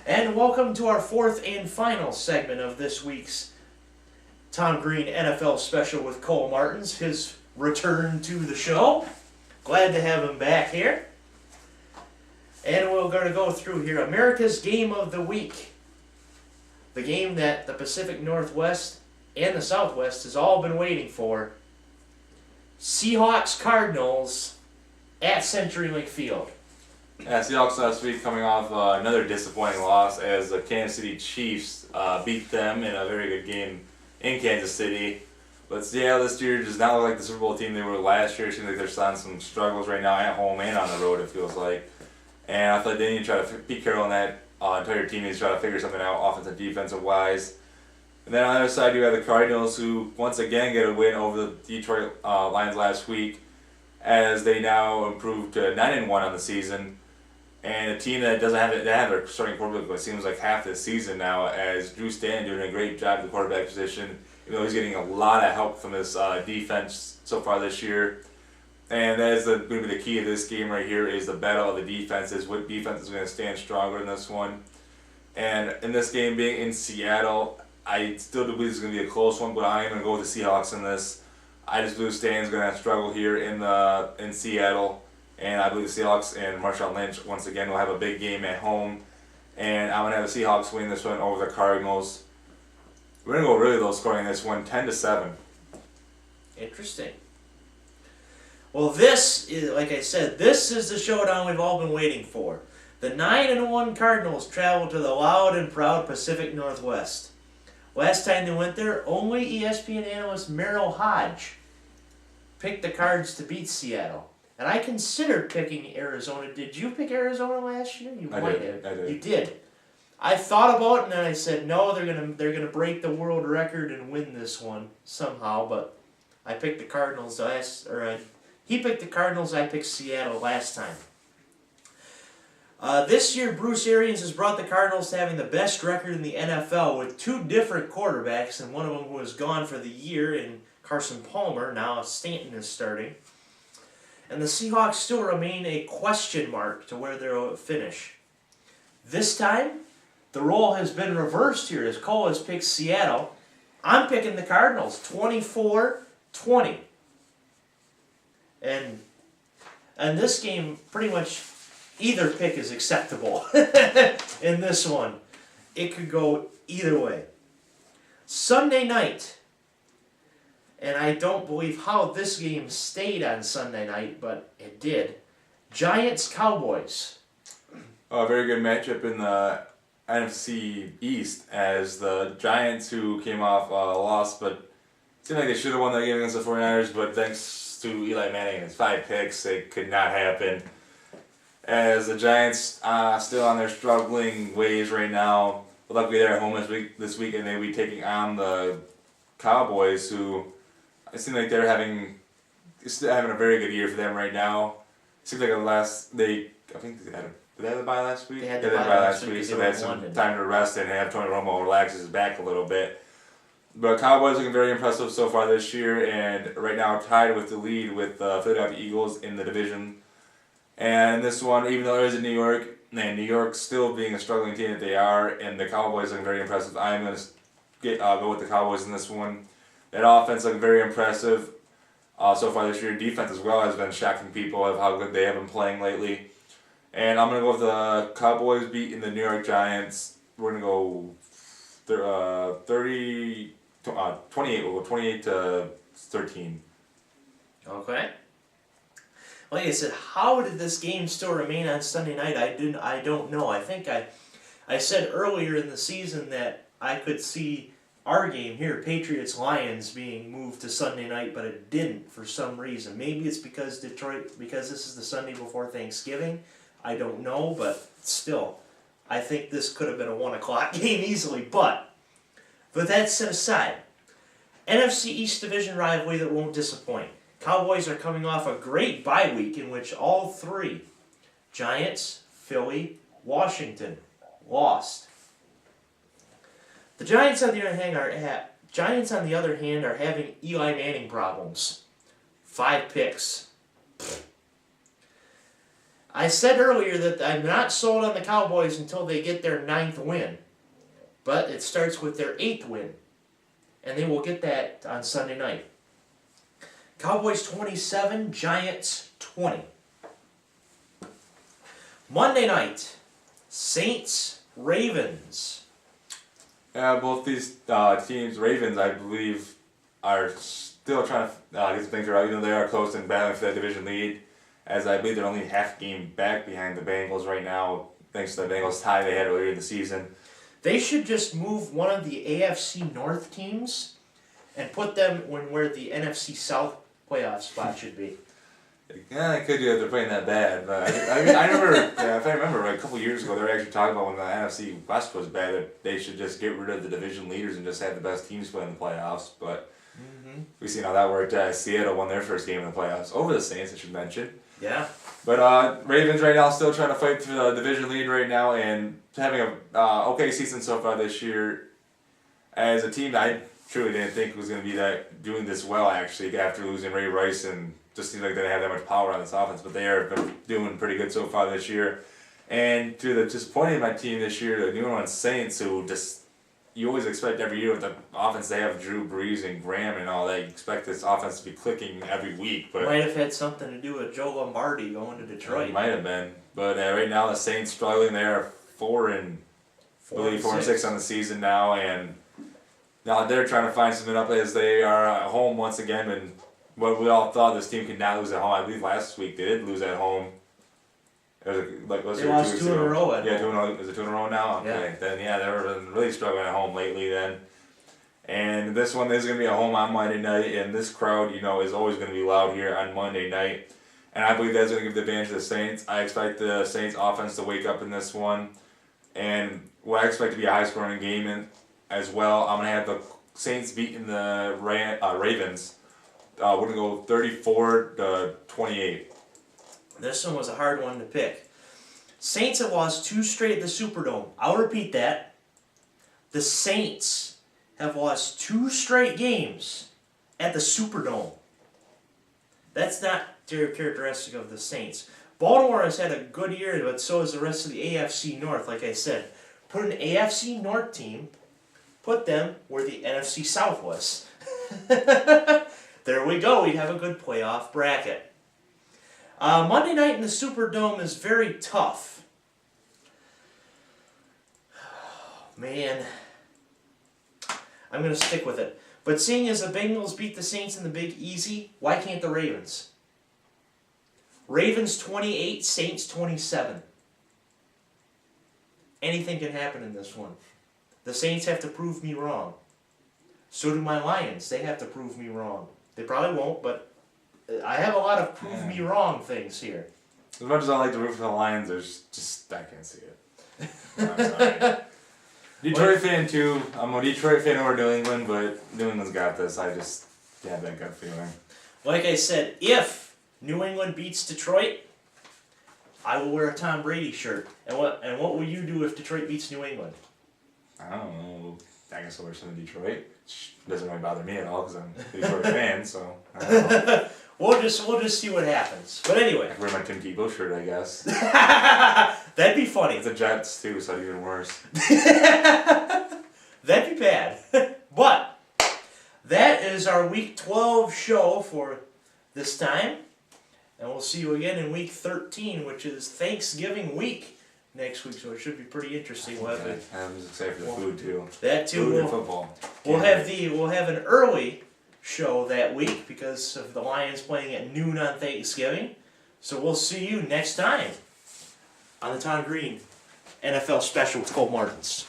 And welcome to our fourth and final segment of this week's Tom Greene NFL special with Cole Martens, his return to the show. Glad to have him back here. And we're going to go through here America's Game of the Week. The game that the Pacific Northwest and the Southwest has all been waiting for. Seahawks Cardinals at CenturyLink Field. Yeah, Seahawks last week coming off another disappointing loss as the Kansas City Chiefs beat them in a very good game in Kansas City. But Seattle this year does not look like the Super Bowl team they were last year. It seems like they're on some struggles right now at home and on the road, it feels like. And I thought they need to try to, Pete Carroll and that entire team needs to try to figure something out offensive, defensive wise. And then on the other side, you have the Cardinals, who once again get a win over the Detroit Lions last week, as they now improved to 9-1 on the season. And a team that doesn't have their starting quarterback, but it seems like half this season now, as Drew Stanton doing a great job at the quarterback position, even though he's getting a lot of help from this defense so far this year. And that is going to be the key of this game right here, is the battle of the defenses. What defense is going to stand stronger in this one? And in this game being in Seattle, I still do believe it's going to be a close one, but I am going to go with the Seahawks in this. I just believe Stanton's going to struggle here in Seattle. And I believe the Seahawks and Marshawn Lynch, once again, will have a big game at home. And I'm going to have the Seahawks win this one over the Cardinals. We're going to go really low scoring this one, 10-7. Interesting. Well, this is, like I said, this is the showdown we've all been waiting for. The 9-1 Cardinals travel to the loud and proud Pacific Northwest. Last time they went there, only ESPN analyst Merrill Hodge picked the Cards to beat Seattle. And I considered picking Arizona. Did you pick Arizona last year? You might have. I did. You did. I thought about it, and then I said, no, they're gonna break the world record and win this one somehow. But I picked the Cardinals he picked the Cardinals. I picked Seattle last time. This year, Bruce Arians has brought the Cardinals to having the best record in the NFL with two different quarterbacks, and one of them who is gone for the year in Carson Palmer. Now Stanton is starting. And the Seahawks still remain a question mark to where they'll finish. This time, the role has been reversed here as Cole has picked Seattle. I'm picking the Cardinals, 24-20. And this game, pretty much either pick is acceptable in this one. It could go either way. Sunday night. And I don't believe how this game stayed on Sunday night, but it did. Giants-Cowboys. A very good matchup in the NFC East, as the Giants, who came off a loss, but it seemed like they should have won that game against the 49ers, but thanks to Eli Manning and his 5 picks, it could not happen. As the Giants still on their struggling ways right now, but luckily they're at home this week, and they'll be taking on the Cowboys, who it seems like they're having a very good year for them right now. It seems like did they have the bye last week? They had the bye last week, so they had some time to rest and have Tony Romo relax his back a little bit. But Cowboys looking very impressive so far this year, and right now tied with the lead with the Philadelphia Eagles in the division. And this one, even though it is in New York, and New York still being a struggling team that they are, and the Cowboys looking very impressive, I'm going to go with the Cowboys in this one. That offense looking very impressive so far this year. Defense as well has been shocking people of how good they have been playing lately. And I'm going to go with the Cowboys beating the New York Giants. We're going to go 28. We'll go 28-13. Okay. Like I said, how did this game still remain on Sunday night? I don't know. I think I said earlier in the season that I could see our game here, Patriots-Lions, being moved to Sunday night, but it didn't for some reason. Maybe it's because this is the Sunday before Thanksgiving. I don't know, but still, I think this could have been a 1 o'clock game easily. But that set aside, NFC East Division rivalry that won't disappoint. Cowboys are coming off a great bye week in which all three, Giants, Philly, Washington, lost. The Giants, on the other hand, are having Eli Manning problems. 5 picks. I said earlier that I'm not sold on the Cowboys until they get their 9th win. But it starts with their 8th win. And they will get that on Sunday night. Cowboys 27, Giants 20. Monday night, Saints, Ravens. Yeah, both these teams, Ravens, I believe, are still trying to get some things right. They are close and battling for that division lead, as I believe they're only half game back behind the Bengals right now, thanks to the Bengals tie they had earlier in the season. They should just move one of the AFC North teams and put them where the NFC South playoff spot should be. Yeah, they could do if they're playing that bad, but I remember, if I remember, a couple years ago, they were actually talking about when the NFC West was bad that they should just get rid of the division leaders and just have the best teams play in the playoffs. But we've seen how that worked. Seattle won their first game in the playoffs over the Saints, I should mention. Yeah. But Ravens right now still trying to fight for the division lead right now and having a okay season so far this year. As a team, I truly didn't think was going to be doing this well actually after losing Ray Rice and just seemed like they didn't have that much power on this offense. But they are been doing pretty good so far this year. And to the disappointing of my team this year, the New Orleans Saints, who just you always expect every year with the offense they have, Drew Brees and Graham and all that, you expect this offense to be clicking every week. But might have had something to do with Joe Lombardi going to Detroit. It might have been. But right now the Saints struggling. They are 4 and 6 on the season now, and now they're trying to find something up as they are at home once again. And what we all thought this team could not lose at home. I believe last week they did lose at home. It was they lost 2 in a row at home. Is it 2 in a row now? Okay. Yeah. Then they've really struggling at home lately then. And this one is going to be at home on Monday night, and this crowd, is always going to be loud here on Monday night. And I believe that's going to give the advantage to the Saints. I expect the Saints offense to wake up in this one. And what I expect to be a high-scoring game as well. I'm going to have the Saints beating the Ravens. We're going to go 34-28. This one was a hard one to pick. Saints have lost 2 straight at the Superdome. I'll repeat that. The Saints have lost 2 straight games at the Superdome. That's not characteristic of the Saints. Baltimore has had a good year, but so has the rest of the AFC North, like I said. Put an AFC North team, put them where the NFC South was. There we go. We'd have a good playoff bracket. Monday night in the Superdome is very tough. Man, I'm going to stick with it. But seeing as the Bengals beat the Saints in the Big Easy, why can't the Ravens? Ravens 28, Saints 27. Anything can happen in this one. The Saints have to prove me wrong. So do my Lions. They have to prove me wrong. They probably won't, but I have a lot of prove me wrong things here. As much as I like to root for the Lions, I can't see it. I'm sorry. Detroit fan too. I'm a Detroit fan over New England, but New England's got this. I just have that gut feeling. Like I said, if New England beats Detroit, I will wear a Tom Brady shirt. And what will you do if Detroit beats New England? I don't know. I guess I'll wear something in Detroit. Which doesn't really bother me at all because I'm a Detroit fan, so I don't know. We'll just see what happens. But anyway. I can wear my Tim Tebow shirt, I guess. That'd be funny. It's the Jets too, so even worse. That'd be bad. But that is our Week 12 show for this time. And we'll see you again in Week 13, which is Thanksgiving week next week. So it should be pretty interesting. We'll have I'm excited for the food too. That too. Food and football. We'll have an early show that week because of the Lions playing at noon on Thanksgiving. So we'll see you next time on the Tom Greene NFL special with Cole Martens.